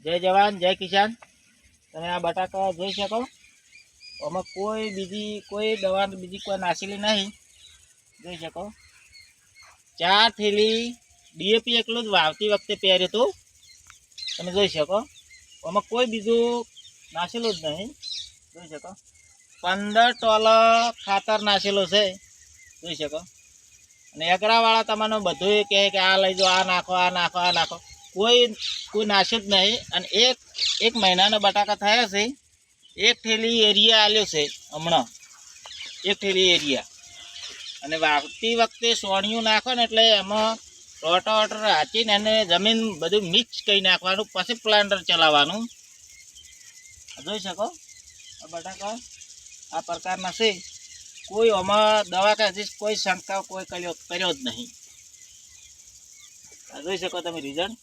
જય જવાન જય કિસાન। તમે આ બટાકા જોઈ શકો, આમાં કોઈ બીજી કોઈ દવા બીજી કોઈ નાખેલી નહીં। જોઈ શકો 4 થેલી ડીએપી એકલું જ વાવતી વખતે પહેર્યું હતું। તમે જોઈ શકો આમાં કોઈ બીજું નાખેલું જ નહીં। જોઈ શકો 15 ટોલ ખાતર નાખેલું છે। જોઈ શકો અને એકરાવાળા તમને બધું કહે કે આ લઈ જાઓ, આ નાખો, આ નાખો, આ નાખો, કોઈ નાશ્યું જ નહીં। અને એક મહિનાના બટાકા થયા છે। એક થેલી એરિયા આલ્યો છે હમણાં, એક થેલી એરિયા। અને વાવતી વખતે સોણિયું નાખો ને એટલે એમાં રોટાવેટર હાંચીને એને જમીન બધું મિક્સ કરી નાખવાનું, પછી પ્લાન્ટર ચલાવવાનું। જોઈ શકો આ બટાકા આ પ્રકારના છે। કોઈ આમાં દવા કે હજી કોઈ શંકા કોઈ કર્યો જ નહીં। જોઈ શકો તમે રિઝલ્ટ।